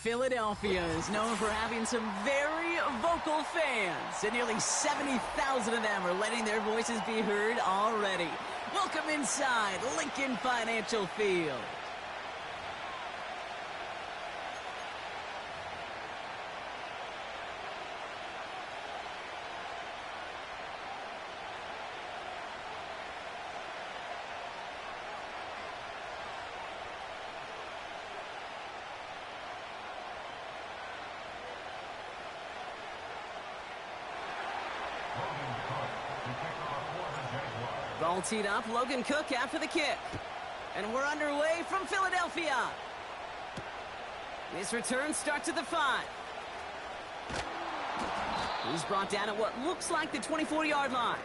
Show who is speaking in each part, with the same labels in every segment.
Speaker 1: Philadelphia is known for having some very vocal fans, and nearly 70,000 of them are letting their voices be heard already. Welcome inside Lincoln Financial Field. Ball teed up, Logan Cook after the kick. And we're underway from Philadelphia. This return starts at the 5. He's brought down at what looks like the 24-yard line.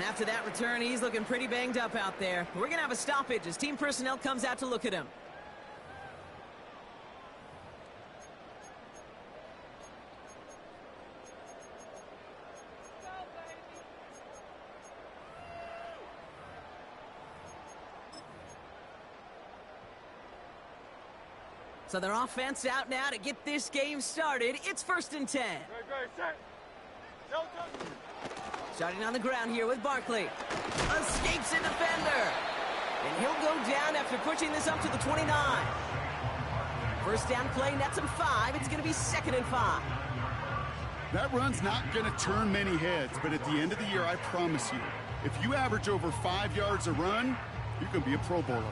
Speaker 1: After that return, he's looking pretty banged up out there. We're going to have a stoppage as team personnel comes out to look at him. So their offense out now to get this game started. It's 1st and 10. Starting on the ground here with Barkley. Escapes a defender. And he'll go down after pushing this up to the 29. First down play, nets him 5. It's going to be 2nd and 5.
Speaker 2: That run's not going to turn many heads, but at the end of the year, I promise you, if you average over 5 yards a run, you're going to be a Pro Bowler.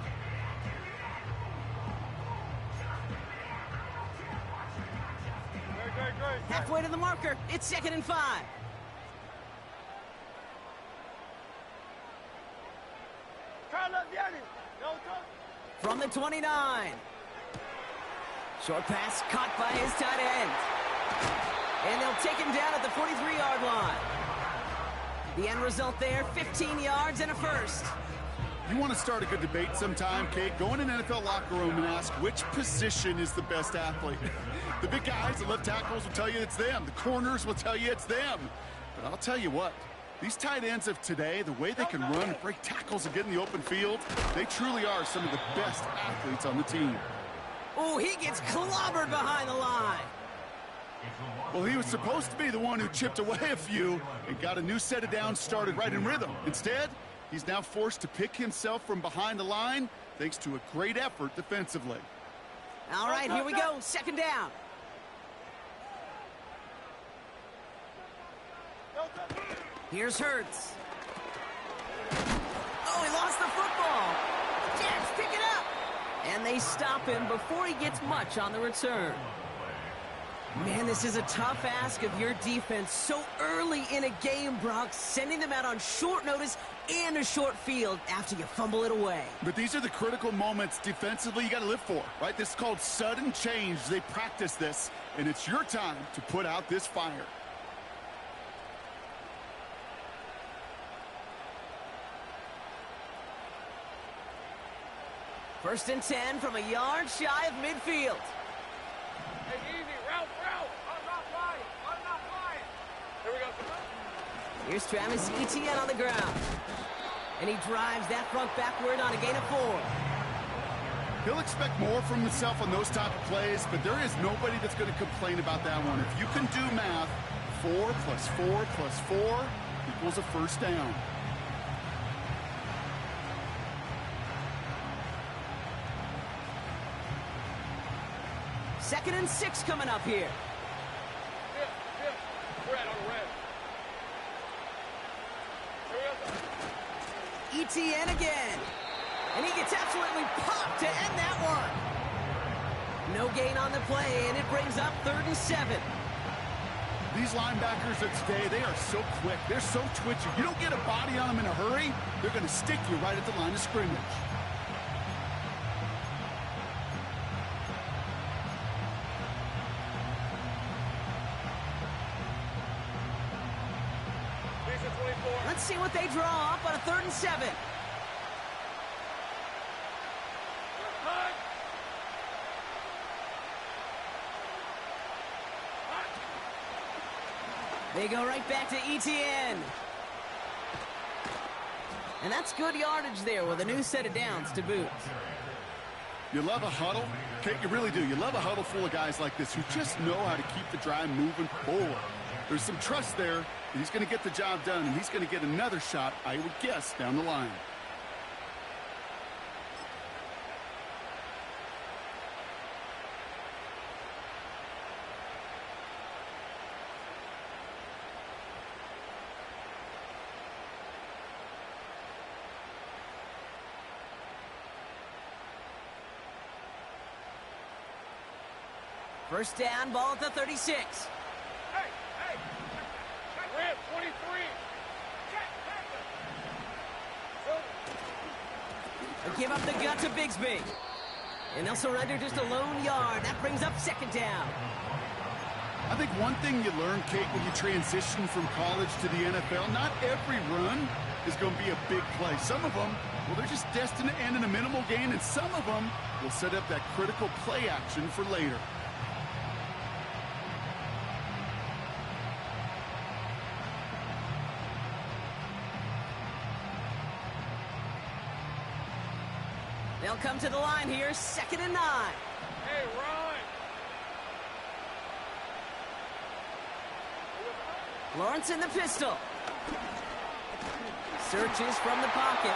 Speaker 1: Halfway to the marker. It's 2nd and 5. From the 29. Short pass caught by his tight end. And they'll take him down at the 43-yard line. The end result there, 15 yards and a first.
Speaker 2: You want to start a good debate sometime, Kate? Go in an NFL locker room and ask which position is the best athlete. The big guys, the left tackles will tell you it's them. The corners will tell you it's them. But I'll tell you what, these tight ends of today, the way they can run, break tackles, and get in the open field, they truly are some of the best athletes on the team.
Speaker 1: Oh, he gets clobbered behind the line.
Speaker 2: Well, he was supposed to be the one who chipped away a few and got a new set of downs started right in rhythm. Instead, he's now forced to pick himself from behind the line thanks to a great effort defensively.
Speaker 1: All right, here we go. 2nd down. Here's Hurts. Oh, he lost the football. Jets pick it up. And they stop him before he gets much on the return. Man, this is a tough ask of your defense so early in a game, Brock, sending them out on short notice and a short field after you fumble it away.
Speaker 2: But these are the critical moments defensively you got to live for, right? This is called sudden change. They practice this, and it's your time to put out this fire.
Speaker 1: First and 10 from a yard shy of midfield.
Speaker 3: Hey, easy, route. I'm not flying. Here we go.
Speaker 1: Here's Travis Etienne on the ground. And he drives that front backward on a gain of 4.
Speaker 2: He'll expect more from himself on those type of plays, but there is nobody that's going to complain about that one. If you can do math, 4 plus 4 plus 4 equals a first down.
Speaker 1: Second and 6 coming up here.
Speaker 3: Red on red.
Speaker 1: Etienne again. And he gets absolutely popped to end that one. No gain on the play, and it brings up 3rd and 7.
Speaker 2: These linebackers of today, they are so quick. They're so twitchy. You don't get a body on them in a hurry, they're going to stick you right at the line of scrimmage.
Speaker 1: Let's see what they draw up on a 3rd and 7. They go right back to Etienne. And that's good yardage there with a new set of downs to boot.
Speaker 2: You love a huddle? Kate, you really do. You love a huddle full of guys like this who just know how to keep the drive moving forward. There's some trust there that he's going to get the job done, and he's going to get another shot, I would guess, down the line.
Speaker 1: First down, ball at the 36.
Speaker 3: Hey! Rip, 23!
Speaker 1: They'll give up the gut to Bigsby. And they'll surrender just a lone yard. That brings up second down.
Speaker 2: I think one thing you learn, Kate, when you transition from college to the NFL, not every run is going to be a big play. Some of them, well, they're just destined to end in a minimal gain, and some of them will set up that critical play action for later.
Speaker 1: They'll come to the line here, 2nd and 9.
Speaker 3: Hey, run!
Speaker 1: Lawrence in the pistol. Searches from the pocket.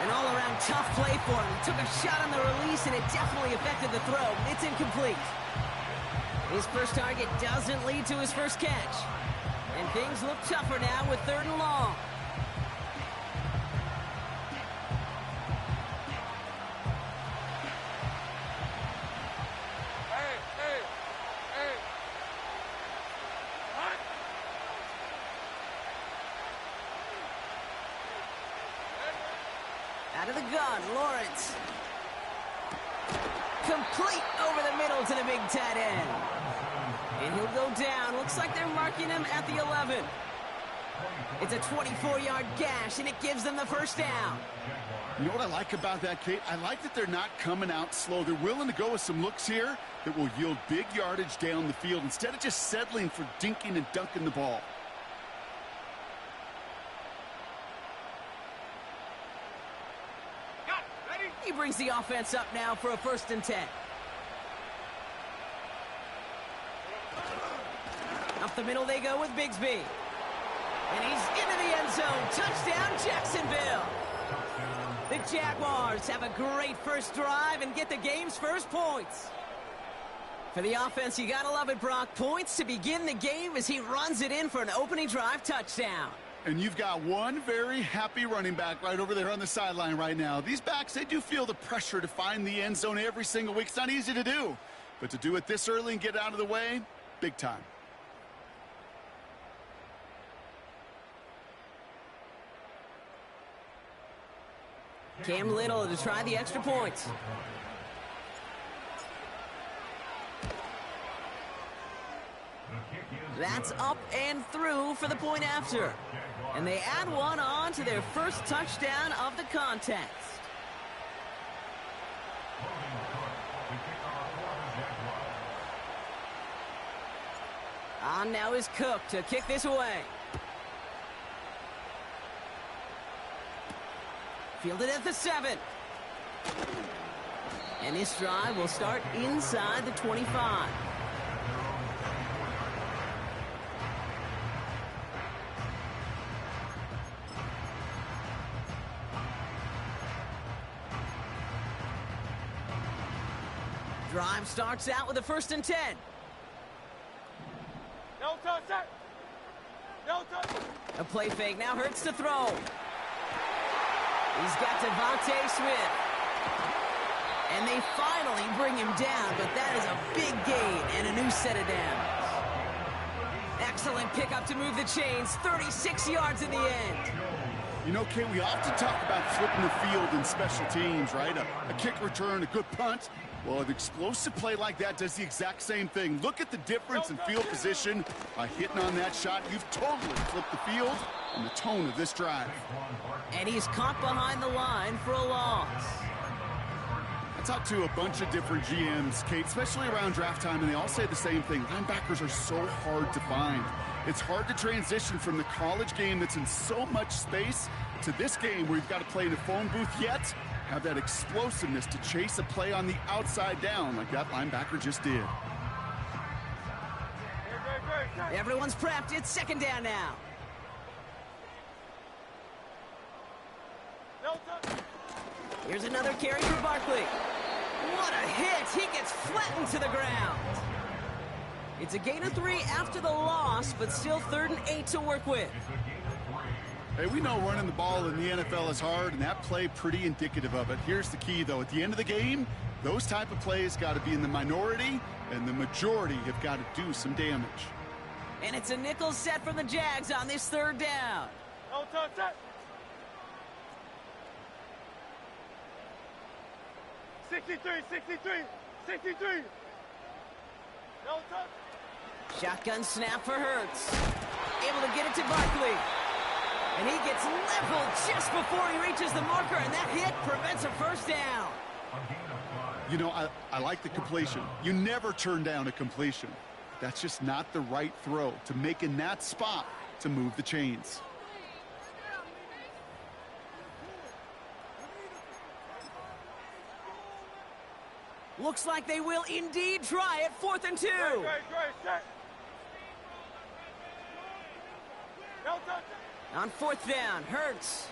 Speaker 1: An all-around tough play for him. He took a shot on the release, and it definitely affected the throw. It's incomplete. His first target doesn't lead to his first catch. And things look tougher now with 3rd and long. Out of the gun, Lawrence. Complete over the middle to the big tight end. And he'll go down. Looks like they're marking him at the 11. It's a 24-yard gash, and it gives them the first down.
Speaker 2: You know what I like about that, Kate? I like that they're not coming out slow. They're willing to go with some looks here that will yield big yardage down the field instead of just settling for dinking and dunking the ball.
Speaker 1: He brings the offense up now for a 1st and 10. Up the middle they go with Bigsby. And he's into the end zone. Touchdown, Jacksonville. The Jaguars have a great first drive and get the game's first points. For the offense, you gotta love it, Brock. Points to begin the game as he runs it in for an opening drive touchdown.
Speaker 2: And you've got one very happy running back right over there on the sideline right now. These backs, they do feel the pressure to find the end zone every single week. It's not easy to do, but to do it this early and get out of the way, big time.
Speaker 1: Cam Little to try the extra points. That's up and through for the point after. And they add one on to their first touchdown of the contest. On now is Cook to kick this away. Fielded at the 7. And this drive will start inside the 25. Drive starts out with a 1st and 10.
Speaker 3: No touch it! No touch!
Speaker 1: A play fake now hurts to throw. He's got Devontae Smith. And they finally bring him down, but that is a big gain and a new set of downs. Excellent pickup to move the chains, 36 yards in the end.
Speaker 2: You know, Kate, we often talk about flipping the field in special teams, right? A kick return, a good punt. Well, an explosive play like that does the exact same thing. Look at the difference in field position. By hitting on that shot, you've totally flipped the field and the tone of this drive.
Speaker 1: And he's caught behind the line for a loss.
Speaker 2: I talked to a bunch of different GMs, Kate, especially around draft time, and they all say the same thing. Linebackers are so hard to find. It's hard to transition from the college game that's in so much space to this game where you've got to play in a phone booth, yet Have that explosiveness to chase a play on the outside down like that linebacker just did.
Speaker 1: Everyone's prepped. It's second down now. Here's another carry for Barkley. What a hit! He gets flattened to the ground. It's a gain of 3 after the loss, but still 3rd and 8 to work with.
Speaker 2: Hey, we know running the ball in the NFL is hard, and that play pretty indicative of it. Here's the key, though. At the end of the game, those type of plays got to be in the minority, and the majority have got to do some damage.
Speaker 1: And it's a nickel set from the Jags on this 3rd down.
Speaker 3: No touch it. 63, 63, 63. No touch.
Speaker 1: Shotgun snap for Hurts. Able to get it to Barkley. And he gets leveled just before he reaches the marker, and that hit prevents a first down.
Speaker 2: You know, I like the completion. You never turn down a completion. That's just not the right throw to make in that spot to move the chains.
Speaker 1: Looks like they will indeed try it. 4th and 2.
Speaker 3: Great, set. No touch it.
Speaker 1: On 4th down, Hurts.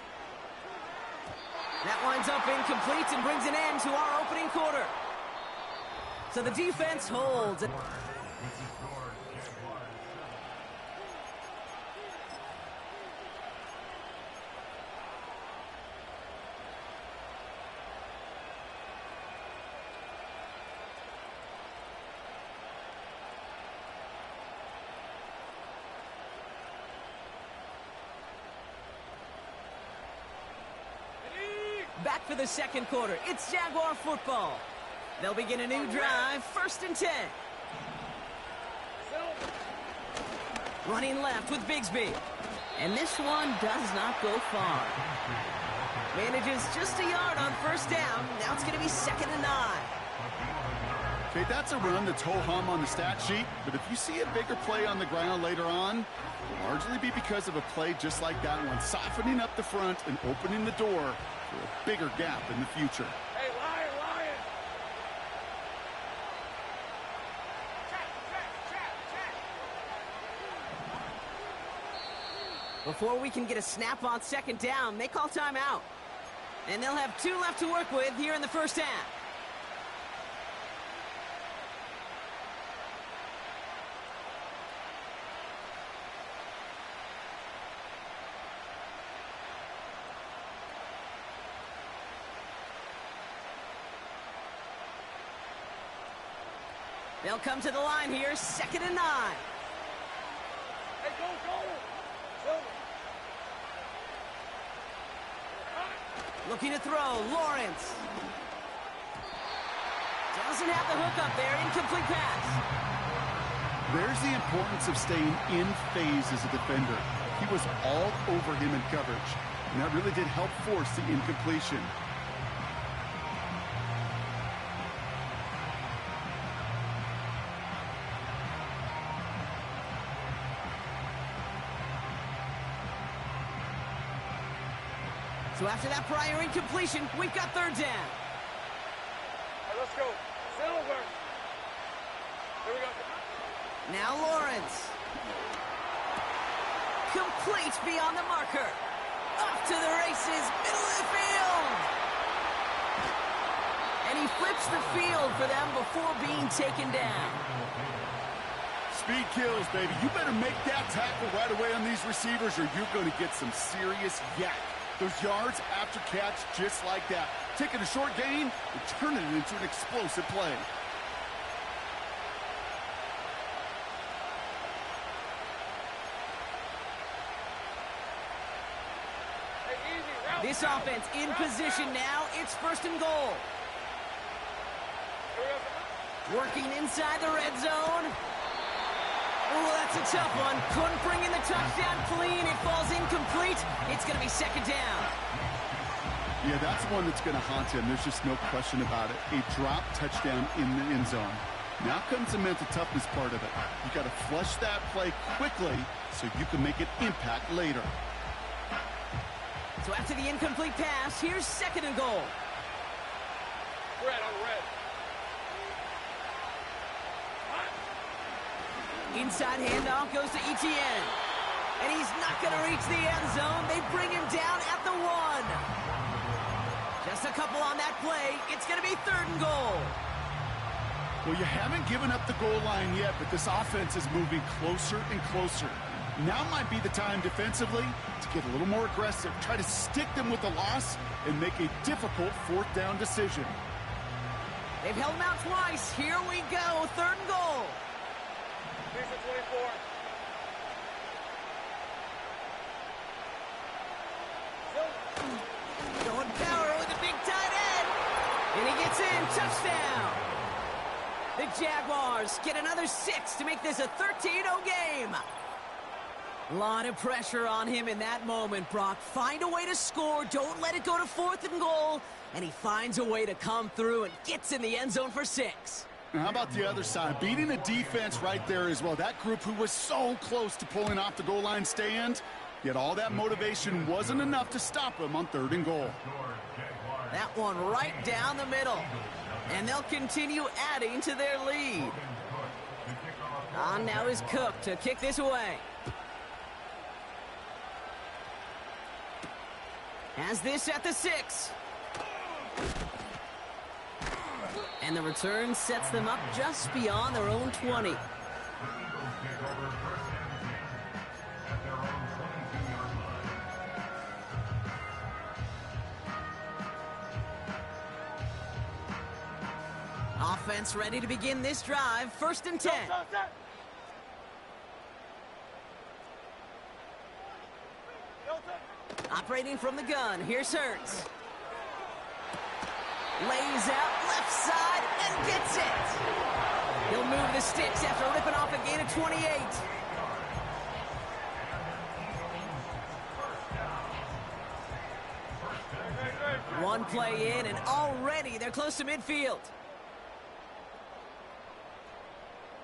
Speaker 1: That winds up incomplete and brings an end to our opening quarter. So the defense holds. Back for the second quarter. It's Jaguar football. They'll begin a new drive, 1st and 10. Running left with Bigsby. And this one does not go far. Manages just a yard on 1st down. Now it's going to be 2nd and 9.
Speaker 2: Okay, that's a run that's ho-hum on the stat sheet, but if you see a bigger play on the ground later on, it'll largely be because of a play just like that one, softening up the front and opening the door for a bigger gap in the future.
Speaker 3: Hey, Lion.
Speaker 1: Before we can get a snap on 2nd down, they call timeout. And they'll have 2 left to work with here in the 1st half. They'll come to the line here, 2nd and 9.
Speaker 3: Hey, go.
Speaker 1: Looking to throw, Lawrence. Doesn't have the hook up there, incomplete pass.
Speaker 2: There's the importance of staying in phase as a defender. He was all over him in coverage, and that really did help force the incompletion.
Speaker 1: So after that prior incompletion, we've got 3rd down.
Speaker 3: Hey, let's go. Silver. Here we go.
Speaker 1: Now Lawrence. Complete beyond the marker. Off to the races, middle of the field. And he flips the field for them before being taken down.
Speaker 2: Speed kills, baby. You better make that tackle right away on these receivers or you're going to get some serious yak. Those yards after catch just like that. Taking a short gain and turning it into an explosive play.
Speaker 1: This offense in position now. It's 1st and goal. Working inside the red zone. Oh, that's a tough one. Couldn't bring in the touchdown clean. It falls incomplete. It's going to be 2nd down.
Speaker 2: Yeah, that's one that's going to haunt him. There's just no question about it. A drop touchdown in the end zone. Now comes the mental toughness part of it. You got to flush that play quickly so you can make an impact later.
Speaker 1: So after the incomplete pass, here's 2nd and goal.
Speaker 3: red, on red.
Speaker 1: Inside handoff goes to Etienne. And he's not going to reach the end zone. They bring him down at the 1. Just a couple on that play. It's going to be 3rd and goal.
Speaker 2: Well, you haven't given up the goal line yet, but this offense is moving closer and closer. Now might be the time defensively to get a little more aggressive. Try to stick them with the loss and make a difficult 4th down decision.
Speaker 1: They've held him out twice. Here we go. 3rd and goal.
Speaker 3: Here's the 24.
Speaker 1: Going power with a big tight end. And he gets in. Touchdown. The Jaguars get another 6 to make this a 13-0 game. A lot of pressure on him in that moment, Brock. Find a way to score. Don't let it go to 4th and goal. And he finds a way to come through and gets in the end zone for 6.
Speaker 2: Now, how about the other side? Beating the defense right there as well. That group who was so close to pulling off the goal line stand, yet all that motivation wasn't enough to stop him on 3rd and goal.
Speaker 1: That one right down the middle. And they'll continue adding to their lead. On now is Cook to kick this away. Has this at the 6. And the return sets them up just beyond their own 20. Offense ready to begin this drive. 1st and 10. Operating from the gun. Here's Hurts. Lays out left side and gets it. He'll move the sticks after ripping off a gain of 28. One play in, and already they're close to midfield.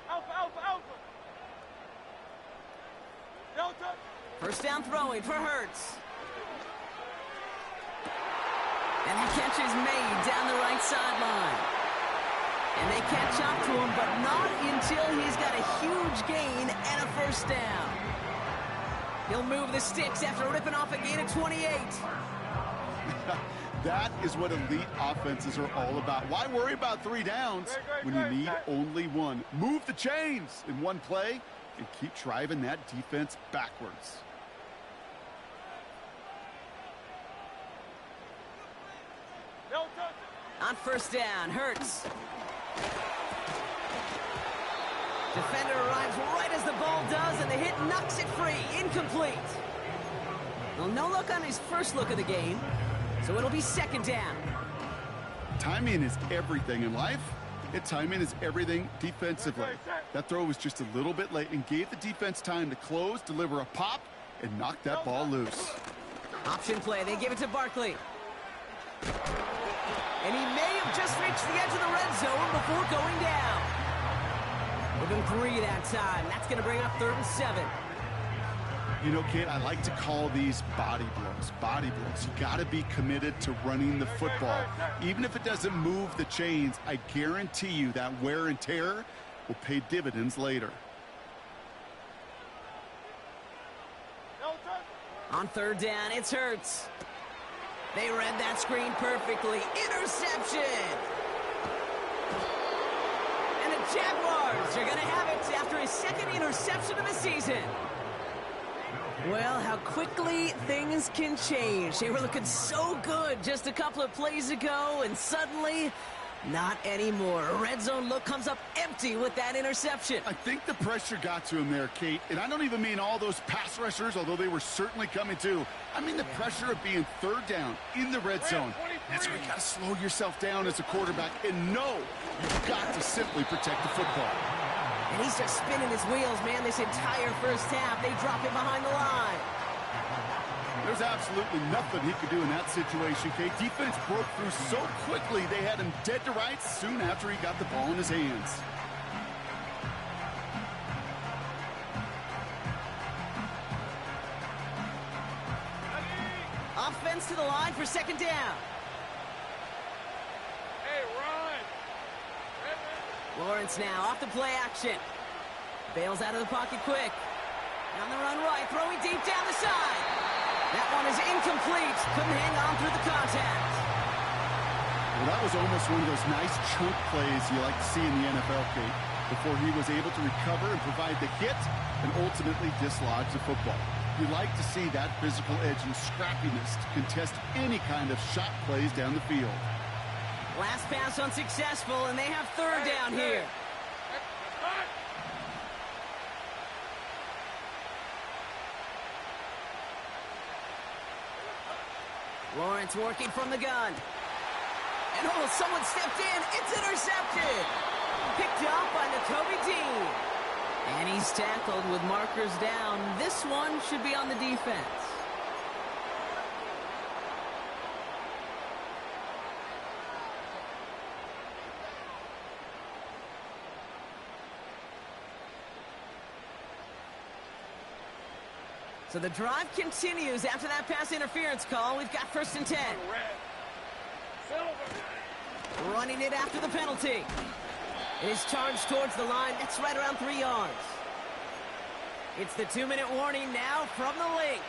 Speaker 3: Alpha. Delta.
Speaker 1: 1st down throwing for Hurts. And the catch is made down the right sideline. And they catch up to him, but not until he's got a huge gain and a 1st down. He'll move the sticks after ripping off a gain of 28.
Speaker 2: That is what elite offenses are all about. Why worry about 3 downs when you need only 1? Move the chains in one play and keep driving that defense backwards.
Speaker 1: On 1st down, Hurts. Defender arrives right as the ball does, and the hit knocks it free. Incomplete. Well, no look on his first look of the game, so it'll be 2nd down.
Speaker 2: Timing is everything in life, and timing is everything defensively. That throw was just a little bit late and gave the defense time to close, deliver a pop, and knock that ball loose.
Speaker 1: Option play. They give it to Barkley. And he may have just reached the edge of the red zone before going down. Within 3 that time. That's going to bring up 3rd and 7.
Speaker 2: You know, kid, I like to call these body blows. Body blows. You got to be committed to running the football. Even if it doesn't move the chains, I guarantee you that wear and tear will pay dividends later.
Speaker 1: On 3rd down, it's Hurts. They read that screen perfectly. Interception! And the Jaguars are going to have it after his 2nd interception of the season. Well, how quickly things can change. They were looking so good just a couple of plays ago, and suddenly, not anymore. A red zone look comes up empty with that interception.
Speaker 2: I think the pressure got to him there, Kate. And I don't even mean all those pass rushers, although they were certainly coming too. I mean the pressure of being 3rd down in the red zone. That's where you got to slow yourself down as a quarterback and know you've got to simply protect the football.
Speaker 1: And he's just spinning his wheels, man, this entire 1st half. They drop him behind the line.
Speaker 2: There's absolutely nothing he could do in that situation, Kate. Defense broke through so quickly they had him dead to rights soon after he got the ball in his hands.
Speaker 1: Offense to the line for 2nd down.
Speaker 3: Hey, Ron.
Speaker 1: Lawrence now off the play action. Bails out of the pocket quick. On the run right, throwing deep down the side. That one is incomplete. Couldn't hang on through the contact.
Speaker 2: Well, that was almost one of those nice chunk plays you like to see in the NFL, Kate, before he was able to recover and provide the hit and ultimately dislodge the football. You like to see that physical edge and scrappiness to contest any kind of shot plays down the field.
Speaker 1: Last pass unsuccessful, and they have third down here. Lawrence working from the gun. And oh, someone stepped in. It's intercepted. Picked up by Nakobe Dean. And he's tackled with markers down. This one should be on the defense. So the drive continues after that pass interference call. We've got 1st and 10. Running it after the penalty. It is charged towards the line. That's right around 3 yards. It's the 2-minute warning now from the link.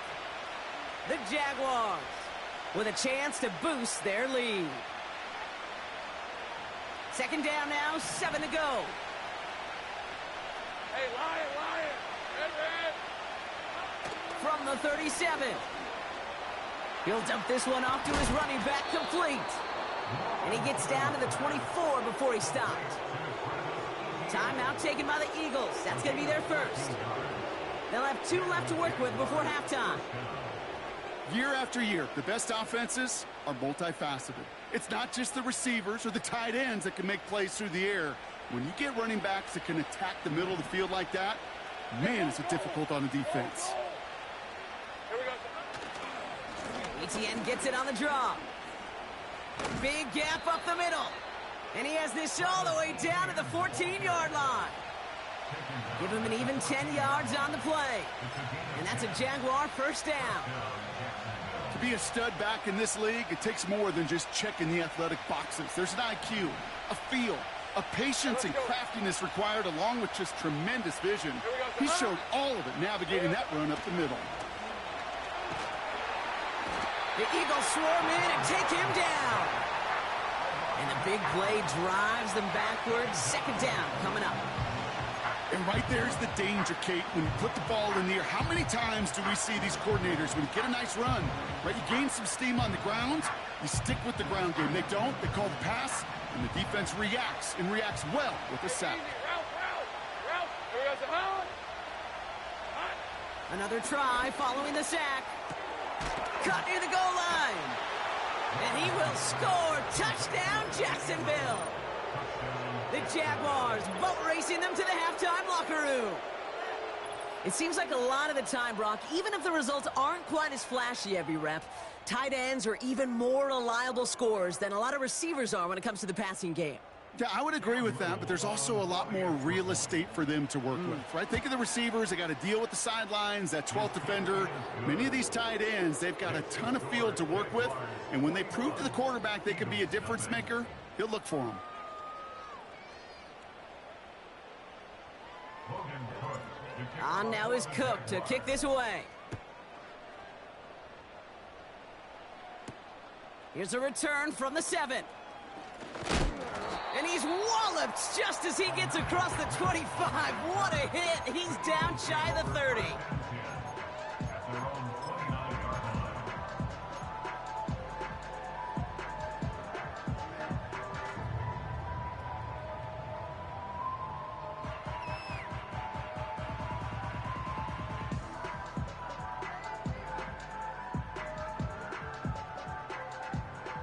Speaker 1: The Jaguars with a chance to boost their lead. 2nd down now, 7 to go.
Speaker 3: Hey, Lion! Red!
Speaker 1: From the 37. He'll dump this one off to his running back, complete. And he gets down to the 24 before he stopped. Timeout taken by the Eagles. That's going to be their first. They'll have 2 left to work with before halftime.
Speaker 2: Year after year, the best offenses are multifaceted. It's not just the receivers or the tight ends that can make plays through the air. When you get running backs that can attack the middle of the field like that, man, is it difficult on the defense.
Speaker 1: Etienne gets it on the draw. Big gap up the middle. And he has this all the way down to the 14-yard line. Give him an even 10 yards on the play. And that's a Jaguar first down.
Speaker 2: To be a stud back in this league, it takes more than just checking the athletic boxes. There's an IQ, a feel, a patience and craftiness required, along with just tremendous vision. He showed all of it navigating that run up the middle.
Speaker 1: The Eagles swarm in and take him down. And the big play drives them backwards. 2nd down coming up.
Speaker 2: And right there's the danger, Kate, when you put the ball in the air. How many times do we see these coordinators, when you get a nice run, right, you gain some steam on the ground, you stick with the ground game. They don't, they call the pass, and the defense reacts, and reacts well with a sack.
Speaker 1: Another try following the sack. Cut near the goal line. And he will score. Touchdown, Jacksonville. The Jaguars boat racing them to the halftime locker room. It seems like a lot of the time, Brock, even if the results aren't quite as flashy every rep, tight ends are even more reliable scorers than a lot of receivers are when it comes to the passing game.
Speaker 2: Yeah, I would agree with that, but there's also a lot more real estate for them to work with, right? Think of the receivers. They got to deal with the sidelines, that 12th defender. Many of these tight ends, they've got a ton of field to work with, and when they prove to the quarterback they can be a difference maker, he'll look for them.
Speaker 1: On now is Cook to kick this away. Here's a return from the 7. And he's walloped just as he gets across the 25. What a hit. He's down shy of the 30.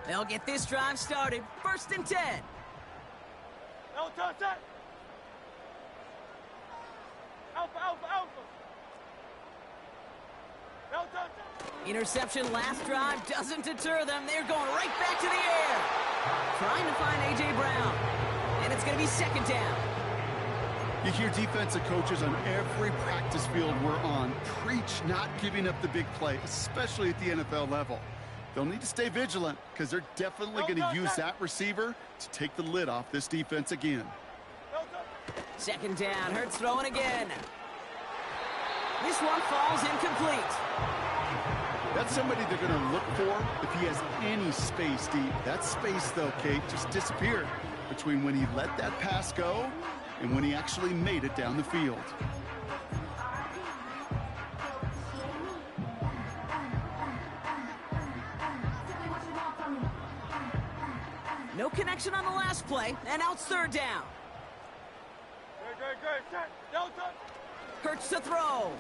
Speaker 1: They'll get this drive started. 1st and 10.
Speaker 3: No touch that. Alpha. No touch that.
Speaker 1: Interception last drive doesn't deter them. They're going right back to the air. Trying to find A.J. Brown. And it's going to be 2nd down.
Speaker 2: You hear defensive coaches on every practice field we're on preach not giving up the big play, especially at the NFL level. They'll need to stay vigilant because they're definitely going to use that receiver to take the lid off this defense again.
Speaker 3: No
Speaker 1: Second down, Hurts throwing again. This one falls incomplete.
Speaker 2: That's somebody they're going to look for if he has any space deep. That space, though, Kate, just disappeared between when he let that pass go and when he actually made it down the field.
Speaker 1: No connection on the last play, and now it's third down.
Speaker 3: Good. Set. Delta.
Speaker 1: Hurts to throw.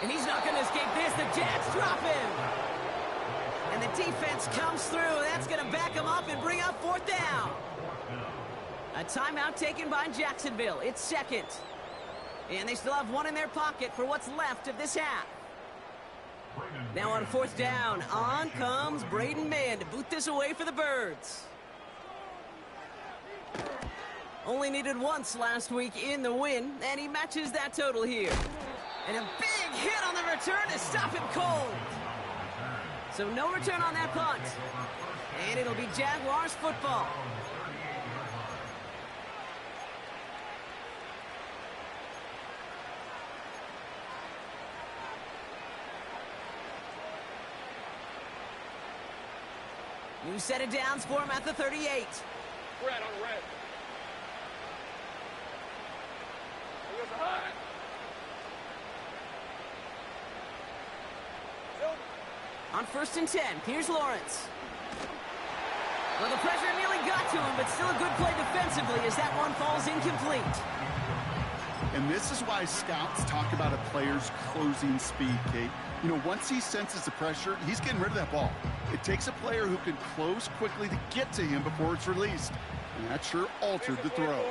Speaker 1: And he's not going to escape this. The Jets drop him. And the defense comes through. That's going to back him up and bring up fourth down. A timeout taken by Jacksonville. It's second. And they still have one in their pocket for what's left of this half. Now on fourth down, on comes Braden Mann to boot this away for the Birds. Only needed once last week in the win, and he matches that total here. And a big hit on the return to stop him cold. So no return on that punt. And it'll be Jaguars football. New set of downs for him at the 38.
Speaker 3: Red on red. Here's a high.
Speaker 1: On 1st and 10, here's Lawrence. Well, the pressure nearly got to him, but still a good play defensively as that one falls incomplete.
Speaker 2: And this is why scouts talk about a player's closing speed, Kate. You know, once he senses the pressure, he's getting rid of that ball. It takes a player who can close quickly to get to him before it's released. And that sure altered the throw.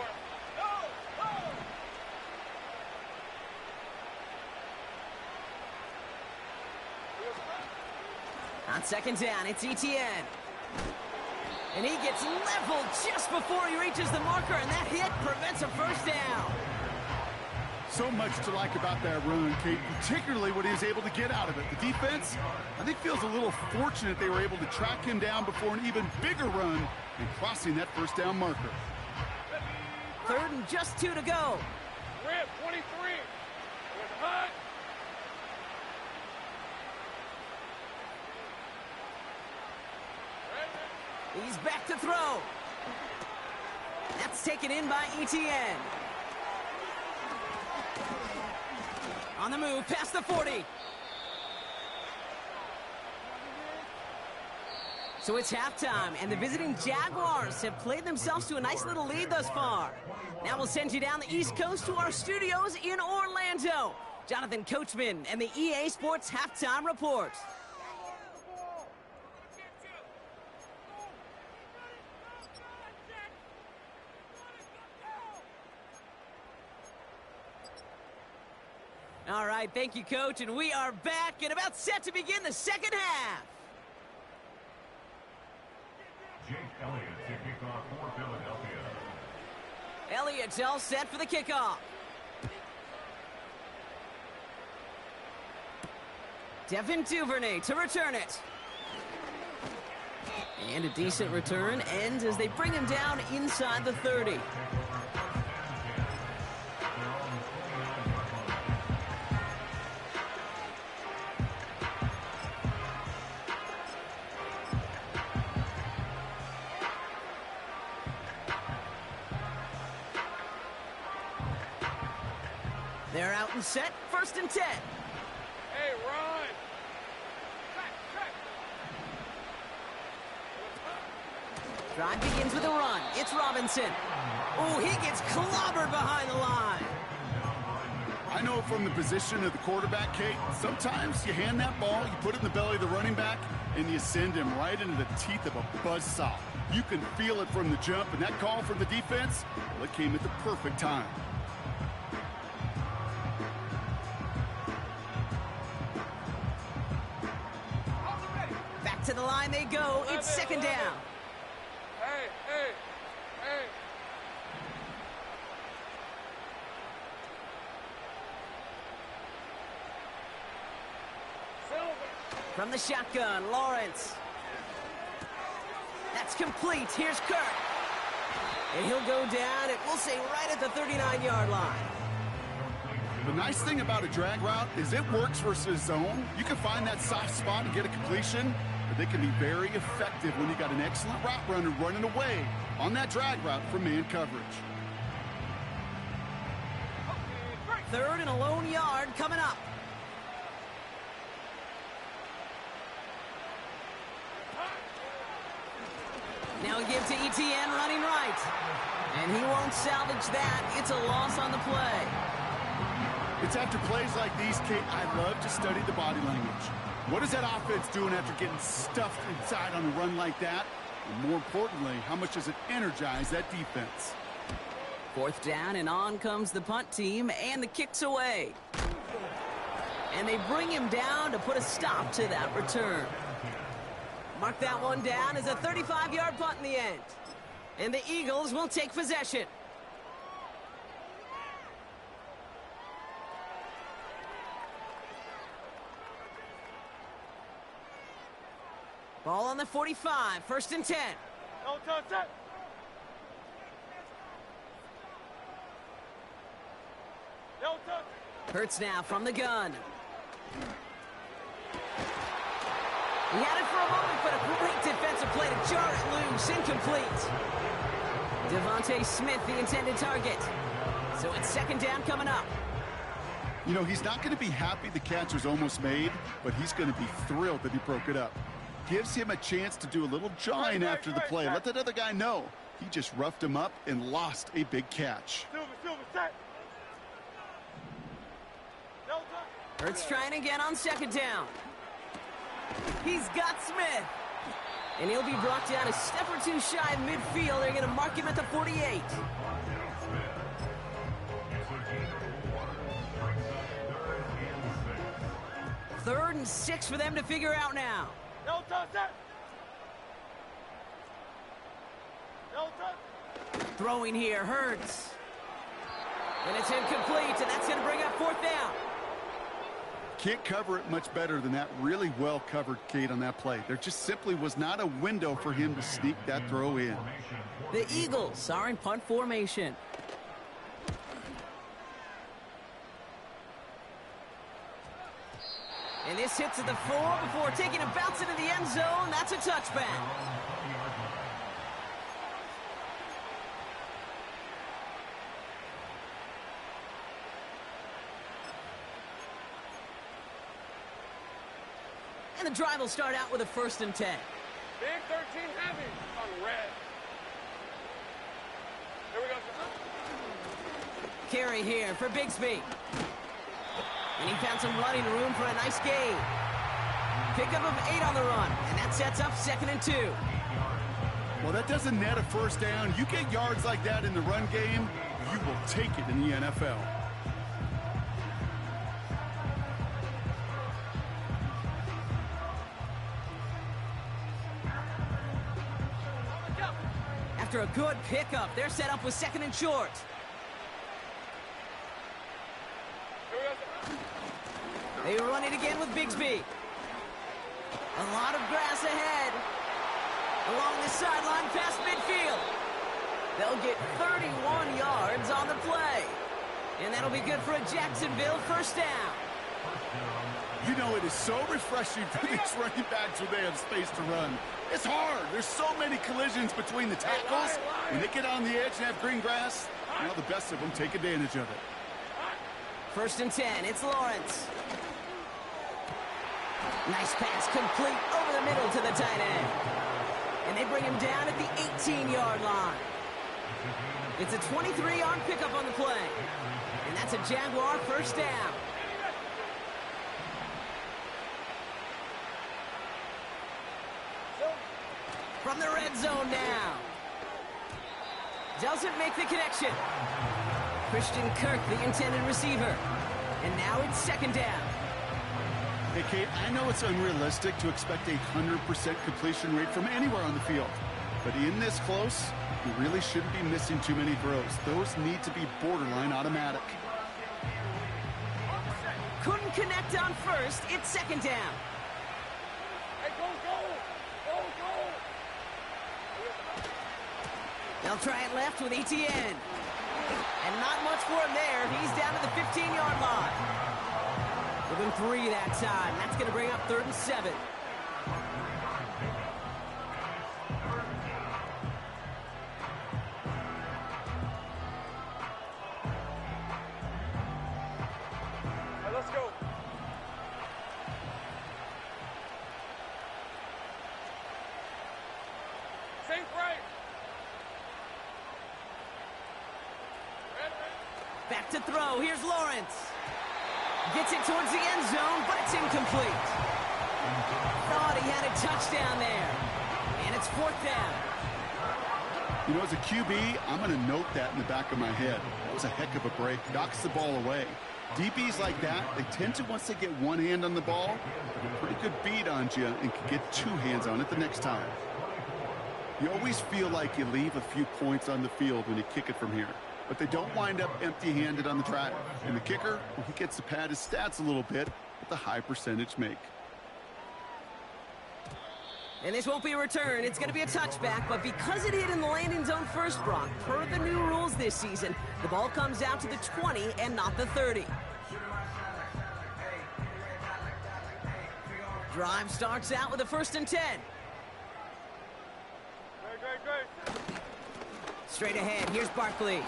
Speaker 1: On second down, it's Etienne. And he gets leveled just before he reaches the marker, and that hit prevents a first down.
Speaker 2: So much to like about that run, Kate, particularly what he was able to get out of it. The defense, I think, feels a little fortunate they were able to track him down before an even bigger run and crossing that first down marker.
Speaker 1: Third and just 2 to go.
Speaker 3: Red 23. Here's a high.
Speaker 1: He's back to throw. That's taken in by Etienne. On the move, past the 40. So it's halftime, and the visiting Jaguars have played themselves to a nice little lead thus far. Now we'll send you down the East Coast to our studios in Orlando. Jonathan Coachman and the EA Sports Halftime Report. All right, thank you, Coach, and we are back and about set to begin the second half.
Speaker 4: Jake Elliott to kick off for Philadelphia.
Speaker 1: Elliott's all set for the kickoff. Devin Duvernay to return it. And a decent return ends as they bring him down inside the 30. They're out and set, 1st and 10.
Speaker 3: Hey, run. Check.
Speaker 1: Drive begins with a run. It's Robinson. Oh, he gets clobbered behind the line.
Speaker 2: I know from the position of the quarterback, Kate, sometimes you hand that ball, you put it in the belly of the running back, and you send him right into the teeth of a buzzsaw. You can feel it from the jump, and that call from the defense, well, it came at the perfect time.
Speaker 1: Back to the line they go. It's second down.
Speaker 3: Hey. Silver.
Speaker 1: From the shotgun, Lawrence. That's complete. Here's Kirk. And he'll go down, and we'll say right at the 39-yard line.
Speaker 2: The nice thing about a drag route is it works versus zone. You can find that soft spot and get a completion, but they can be very effective when you got an excellent route runner running away on that drag route from man coverage.
Speaker 1: 3rd and a lone yard coming up. Now give to ETN running right. And he won't salvage that. It's a loss on the play.
Speaker 2: It's after plays like these, Kate, I love to study the body language. What is that offense doing after getting stuffed inside on a run like that? And more importantly, how much does it energize that defense?
Speaker 1: 4th down, and on comes the punt team, and the kick's away. And they bring him down to put a stop to that return. Mark that one down as a 35-yard punt in the end. And the Eagles will take possession. Ball on the 45, 1st and 10.
Speaker 3: No touch that. No touch.
Speaker 1: Hurts now from the gun. He had it for a moment, but a great defensive play to jar it loose. Incomplete. Devontae Smith, the intended target. So it's 2nd down coming up.
Speaker 2: You know, he's not going to be happy the catch was almost made, but he's going to be thrilled that he broke it up. Gives him a chance to do a little jawing after the play. Let that other guy know. He just roughed him up and lost a big catch.
Speaker 3: Silver, set. No touch.
Speaker 1: Hurts trying again on 2nd down. He's got Smith. And he'll be brought down a step or two shy of midfield. They're going to mark him at the 48. Third and 6 for them to figure out now.
Speaker 3: No touch that. No touch.
Speaker 1: Throwing here, Hurts. And it's incomplete, and that's going to bring up 4th down.
Speaker 2: Can't cover it much better than that. Really well covered, Kate, on that play. There just simply was not a window for him to sneak that throw in.
Speaker 1: The Eagles are in punt formation. And this hits at the 4 before taking a bounce into the end zone. That's a touchback. And the drive will start out with a 1st and 10.
Speaker 3: Big 13 heavy on red. Here we go.
Speaker 1: Carry here for Bigsby. And he found some running room for a nice gain. Pickup of 8 on the run, and that sets up 2nd and 2.
Speaker 2: Well, that doesn't net a 1st down. You get yards like that in the run game, you will take it in the NFL.
Speaker 1: After a good pickup, they're set up with 2nd and short. They run it again with Bigsby. A lot of grass ahead. Along the sideline past midfield. They'll get 31 yards on the play. And that'll be good for a Jacksonville 1st down.
Speaker 2: You know, it is so refreshing for these running backs when they have space to run. It's hard. There's so many collisions between the tackles. When they get on the edge and have green grass, you know, the best of them take advantage of it.
Speaker 1: 1st and 10. It's Lawrence. Nice pass complete over the middle to the tight end. And they bring him down at the 18-yard line. It's a 23-yard pickup on the play. And that's a Jaguar 1st down. From the red zone now. Doesn't make the connection. Christian Kirk, the intended receiver. And now it's 2nd down.
Speaker 2: Hey, Kate, I know it's unrealistic to expect a 100% completion rate from anywhere on the field. But in this close, you really shouldn't be missing too many throws. Those need to be borderline automatic.
Speaker 1: Couldn't connect on 1st. It's 2nd down.
Speaker 3: Hey, go.
Speaker 1: They'll try it left with Etienne. And not much for him there. He's down to the 15-yard line. Within 3 that time. That's going to bring up 3rd and 7.
Speaker 3: Let's go. Safe right.
Speaker 1: Back to throw. Here's Lawrence. Gets it towards the end zone, but it's incomplete. Thought he had a touchdown there. And it's 4th down.
Speaker 2: You know, as a QB, I'm going to note that in the back of my head. That was a heck of a break. Knocks the ball away. DBs like that, they tend to, once they get one hand on the ball, have a pretty good beat on you and can get 2 hands on it the next time. You always feel like you leave a few points on the field when you kick it from here. But they don't wind up empty-handed on the drive. And the kicker, well, he gets to pad his stats a little bit with a high percentage make.
Speaker 1: And this won't be a return. It's going to be a touchback. But because it hit in the landing zone first, Brock, per the new rules this season, the ball comes out to the 20 and not the 30. Drive starts out with a 1st and 10.
Speaker 3: Great.
Speaker 1: Straight ahead, here's Barkley.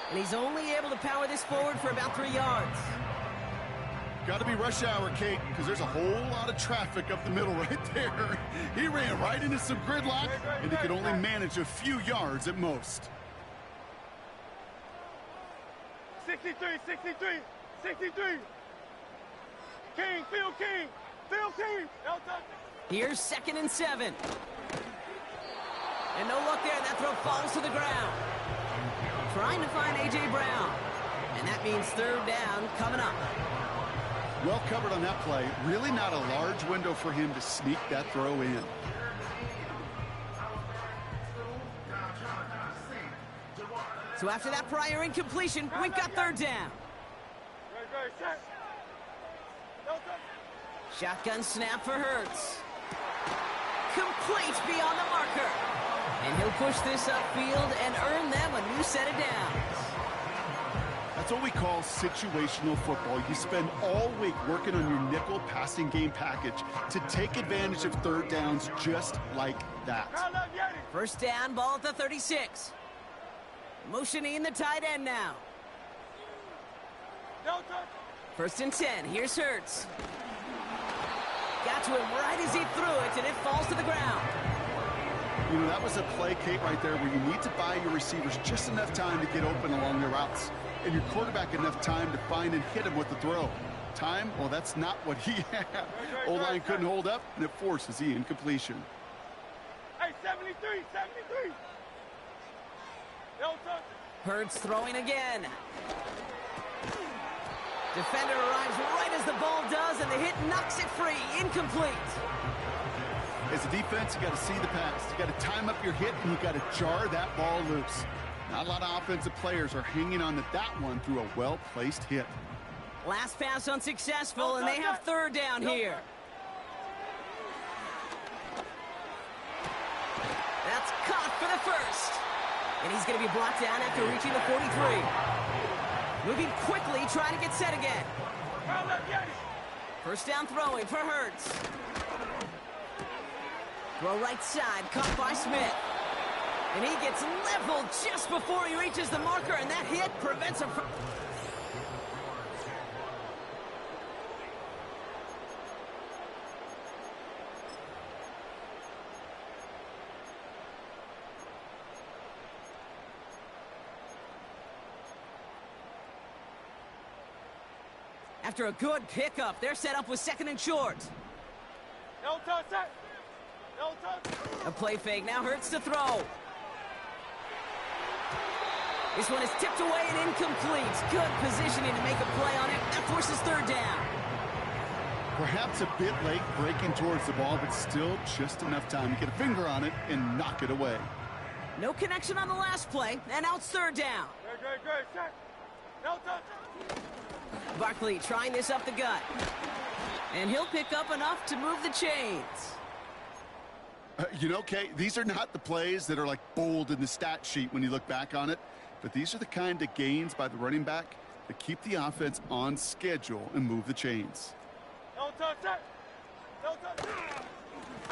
Speaker 1: And he's only able to power this forward for about 3 yards.
Speaker 2: Got to be rush hour, Kate, because there's a whole lot of traffic up the middle right there. He ran right into some gridlock, and he could only manage a few yards at most.
Speaker 3: 63. King, Phil King. No touch.
Speaker 1: Here's 2nd and 7. And no luck there. That throw falls to the ground. Trying to find A.J. Brown. And that means 3rd down coming up.
Speaker 2: Well covered on that play. Really not a large window for him to sneak that throw in.
Speaker 1: So after that prior incompletion, we've got 3rd down.
Speaker 3: Great. Set. No touch.
Speaker 1: Shotgun snap for Hurts. Complete beyond the marker. And he'll push this upfield and earn them a new set of downs.
Speaker 2: That's what we call situational football. You spend all week working on your nickel passing game package to take advantage of 3rd downs just like that.
Speaker 1: 1st down, ball at the 36. Motioning the tight end now.
Speaker 3: No touch.
Speaker 1: 1st and 10. Here's Hurts. Got to him right as he threw it, and it falls to the ground.
Speaker 2: You know, that was a play, Kate, right there where you need to buy your receivers just enough time to get open along their routes. And your quarterback enough time to find and hit him with the throw. Time? Well, that's not what he had. O-line couldn't hold up, and it forces the incompletion.
Speaker 3: Hey, 73. No touch.
Speaker 1: Hurts throwing again. Defender arrives right as the ball does, and the hit knocks it free. Incomplete.
Speaker 2: As a defense, you got to see the pass. You got to time up your hit, and you got to jar that ball loose. Not a lot of offensive players are hanging on to that one through a well-placed hit.
Speaker 1: Last pass unsuccessful, and they have 3rd down here. That's caught for the 1st. And he's going to be brought down after reaching the 43. Moving quickly, trying to get set again. 1st down throwing for Hurts. Throw right side, caught by Smith. And he gets leveled just before he reaches the marker, and that hit prevents him from... After a good pickup, they're set up with 2nd and short.
Speaker 3: No touch. No touch.
Speaker 1: A play fake now Hurts to throw. This one is tipped away and incomplete. Good positioning to make a play on it. That forces 3rd down.
Speaker 2: Perhaps a bit late breaking towards the ball, but still just enough time to get a finger on it and knock it away.
Speaker 1: No connection on the last play, and now it's 3rd down.
Speaker 3: Great. Set. No touch.
Speaker 1: Barkley trying this up the gut. And he'll pick up enough to move the chains.
Speaker 2: Kate, these are not the plays that are like bold in the stat sheet when you look back on it, but these are the kind of gains by the running back that keep the offense on schedule and move the chains.
Speaker 3: No touch that. No touch.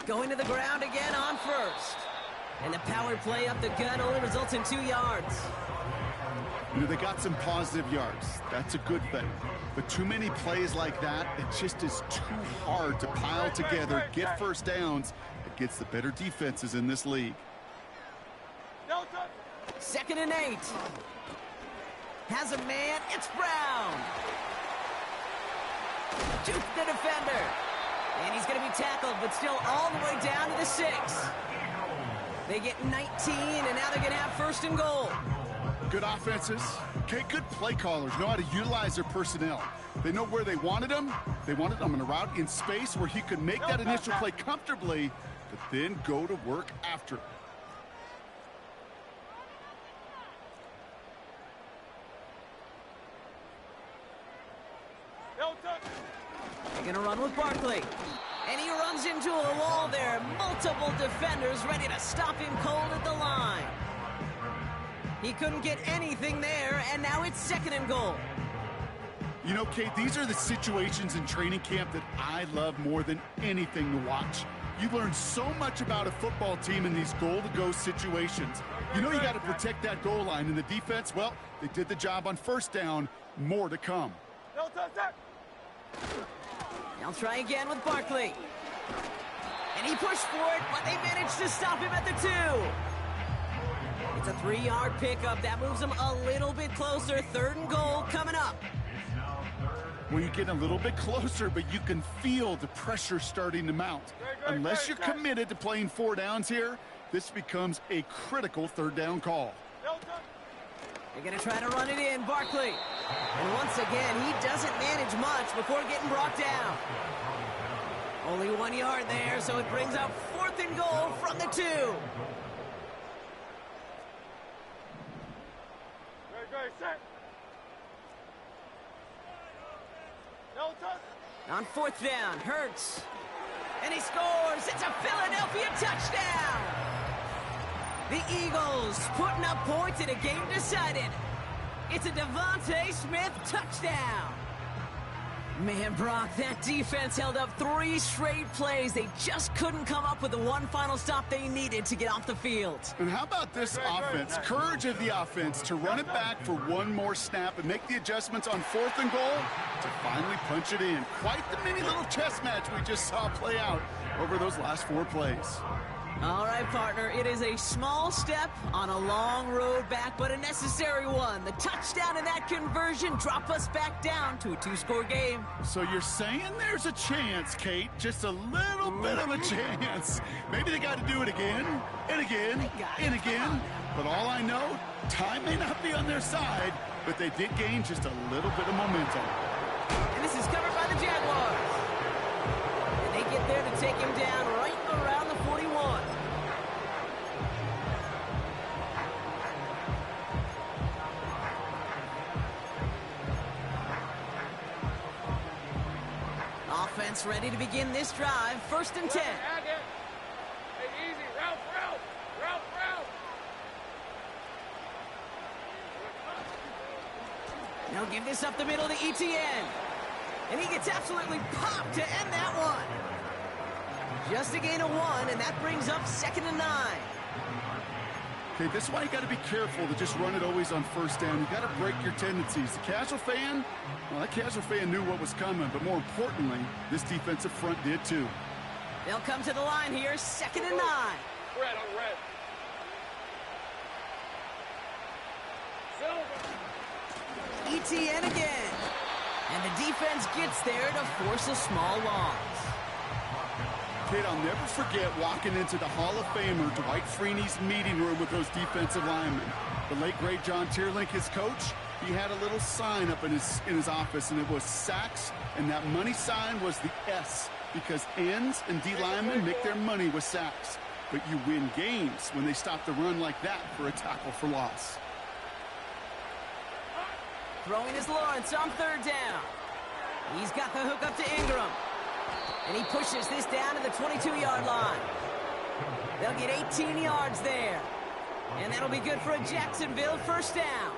Speaker 1: Going to the ground again on first. And the power play up the gut only results in 2 yards.
Speaker 2: They got some positive yards. That's a good thing. But too many plays like that, it just is too hard to pile together, get first downs against the better defenses in this league.
Speaker 3: No touch.
Speaker 1: 2nd and 8. Has a man. It's Brown. Juke the defender. And he's going to be tackled, but still all the way down to the 6. They get 19, and now they're going to have 1st and goal.
Speaker 2: Good offenses. Okay, good play callers know how to utilize their personnel. They know where they wanted them. They wanted them in a route in space where he could make that initial play comfortably, but then go to work after it.
Speaker 3: No touch.
Speaker 1: They're going to run with Barkley. And he runs into a wall there. Multiple defenders ready to stop him cold at the line. He couldn't get anything there, and now it's 2nd and goal.
Speaker 2: Kate, these are the situations in training camp that I love more than anything to watch. You learn so much about a football team in these goal-to-go situations. You got to protect that goal line, and the defense, well, they did the job on 1st down. More to come.
Speaker 3: No touch that.
Speaker 1: They'll try again with Barkley. And he pushed for it, but they managed to stop him at the 2. It's a 3-yard pickup. That moves them a little bit closer. 3rd and goal coming up.
Speaker 2: Well, you get a little bit closer, but you can feel the pressure starting to mount. Unless you're committed to playing 4 downs here, this becomes a critical 3rd down call.
Speaker 3: No touch.
Speaker 1: They're going to try to run it in, Barkley. And once again, he doesn't manage much before getting brought down. Only 1 yard there, so it brings up 4th and goal from the 2.
Speaker 3: Great, set. No touch.
Speaker 1: On 4th down, Hurts. And he scores. It's a Philadelphia touchdown. The Eagles putting up points in a game decided. It's a Devontae Smith touchdown. Man, Brock, that defense held up 3 straight plays. They just couldn't come up with the one final stop they needed to get off the field.
Speaker 2: And how about this offense? Courage of the offense to run it back for one more snap and make the adjustments on 4th and goal to finally punch it in. Quite the mini little chess match we just saw play out over those last 4 plays.
Speaker 1: All right, partner, it is a small step on a long road back, but a necessary one. The touchdown and that conversion drop us back down to a 2-score game.
Speaker 2: So you're saying there's a chance, Kate, just a little bit of a chance. Maybe they got to do it again, and again, and again. But all I know, time may not be on their side, but they did gain just a little bit of momentum.
Speaker 1: And this is covered by the Jaguars. And they get there to take him down right around the 41. Offense ready to begin this drive. 1st and 10.
Speaker 3: Hey, easy. Route.
Speaker 1: Now give this up the middle to ETN. And he gets absolutely popped to end that one. Just a gain of 1, and that brings up 2nd and 9.
Speaker 2: Okay, this is why you got to be careful to just run it always on 1st down. You got to break your tendencies. The casual fan, well, that casual fan knew what was coming, but more importantly, this defensive front did too.
Speaker 1: They'll come to the line here, 2nd and 9.
Speaker 3: Red on red.
Speaker 1: ETN again. And the defense gets there to force a small loss.
Speaker 2: Kid, I'll never forget walking into the Hall of Famer Dwight Freeney's meeting room with those defensive linemen. The late, great John Tierlink, his coach, he had a little sign up in his office, and it was sacks, and that money sign was the S, because ends and D linemen make their money with sacks. But you win games when they stop the run like that for a tackle for loss.
Speaker 1: Throwing is Lawrence on 3rd down. He's got the hook up to Ingram. And he pushes this down to the 22-yard line. They'll get 18 yards there. And that'll be good for a Jacksonville first down.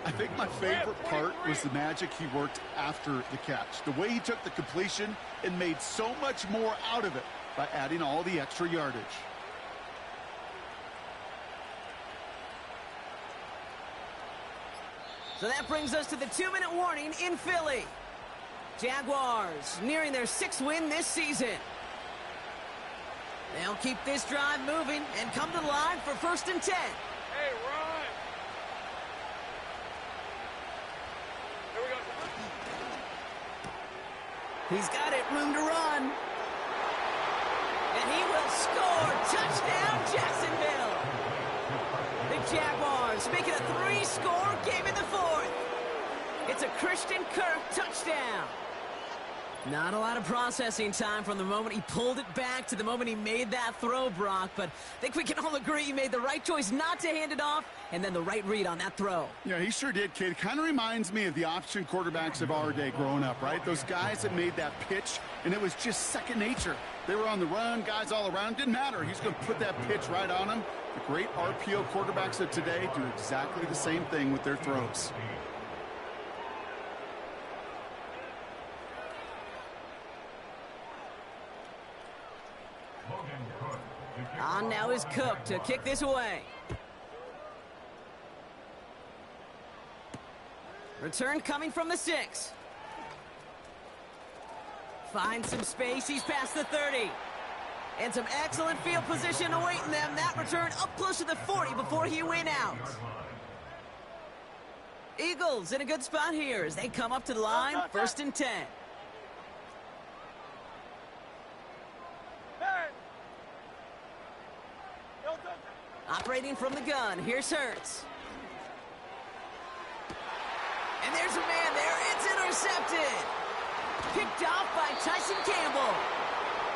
Speaker 2: I think my favorite part was the magic he worked after the catch. The way he took the completion and made so much more out of it by adding all the extra yardage.
Speaker 1: So that brings us to the 2-minute warning in Philly. Jaguars nearing their 6th win this season. They'll keep this drive moving and come to the line for 1st and 10.
Speaker 3: Hey, run! Here we go.
Speaker 1: He's got it, room to run. And he will score. Touchdown, Jacksonville. The Jaguars make it a 3-score game in the 4th. It's a Christian Kirk touchdown. Not a lot of processing time from the moment he pulled it back to the moment he made that throw, Brock. But I think we can all agree he made the right choice not to hand it off, and then the right read on that throw.
Speaker 2: Yeah, he sure did, kid. It kind of reminds me of the option quarterbacks of our day growing up, right? Those guys that made that pitch, and it was just second nature. They were on the run, guys all around. Didn't matter. He's going to put that pitch right on him. The great RPO quarterbacks of today do exactly the same thing with their throws.
Speaker 1: On now is Cook to kick this away. Return coming from the 6. Finds some space. He's past the 30. And some excellent field position awaiting them. That return up close to the 40 before he went out. Eagles in a good spot here as they come up to the line. 1st and 10. Operating from the gun, here's Hurts. And there's a man there, it's intercepted. Picked off by Tyson Campbell.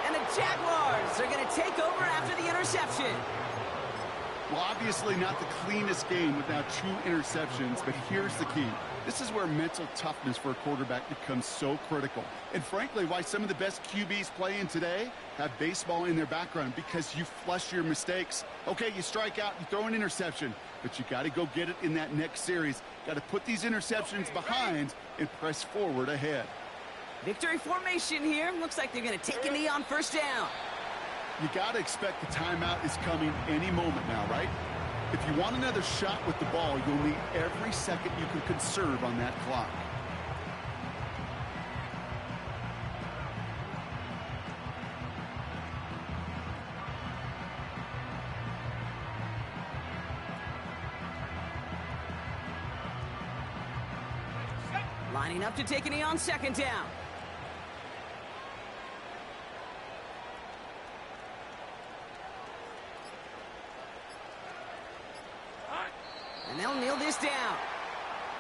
Speaker 1: And the Jaguars are going to take over after the interception.
Speaker 2: Well, obviously not the cleanest game without 2 interceptions, but here's the key. This is where mental toughness for a quarterback becomes so critical. And frankly, why some of the best QBs playing today have baseball in their background, because you flush your mistakes. Okay, you strike out, you throw an interception, but you got to go get it in that next series. Got to put these interceptions behind and press forward ahead.
Speaker 1: Victory formation here. Looks like they're going to take a knee on 1st down.
Speaker 2: You got to expect the timeout is coming any moment now, right? If you want another shot with the ball, you'll need every second you can conserve on that clock.
Speaker 1: Lining up to take a knee on 2nd down. And they'll kneel this down.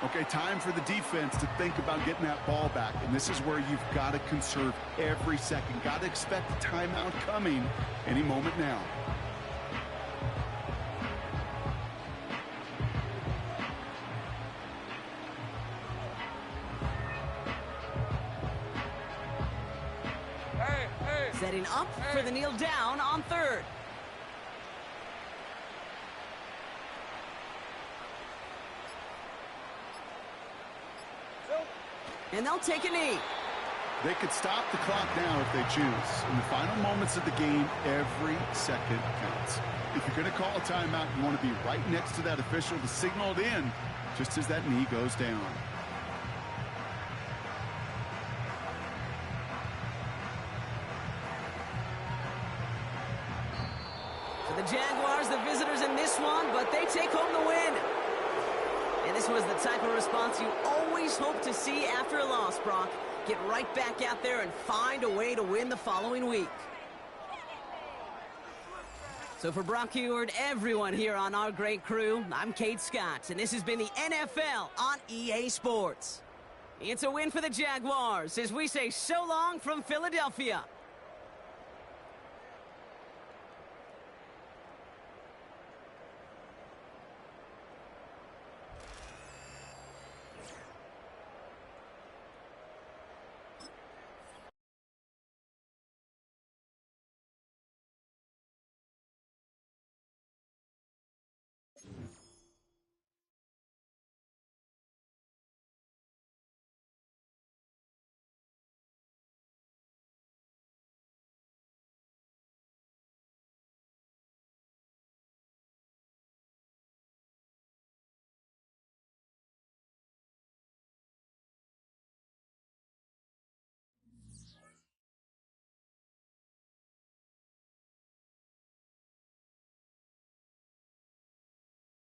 Speaker 2: Okay, time for the defense to think about getting that ball back. And this is where you've got to conserve every second. Got to expect the timeout coming any moment now.
Speaker 1: Setting up for the kneel down on 3rd. And they'll take a knee.
Speaker 2: They could stop the clock now if they choose. In the final moments of the game, every second counts. If you're going to call a timeout, you want to be right next to that official to signal it in just as that knee goes down.
Speaker 1: The Jaguars, the visitors in this one, but they take home the win. And this was the type of response you always hope to see after a loss, Brock. Get right back out there and find a way to win the following week. So for Brock Heward, everyone here on our great crew, I'm Kate Scott, and this has been the NFL on EA Sports. It's a win for the Jaguars as we say so long from Philadelphia.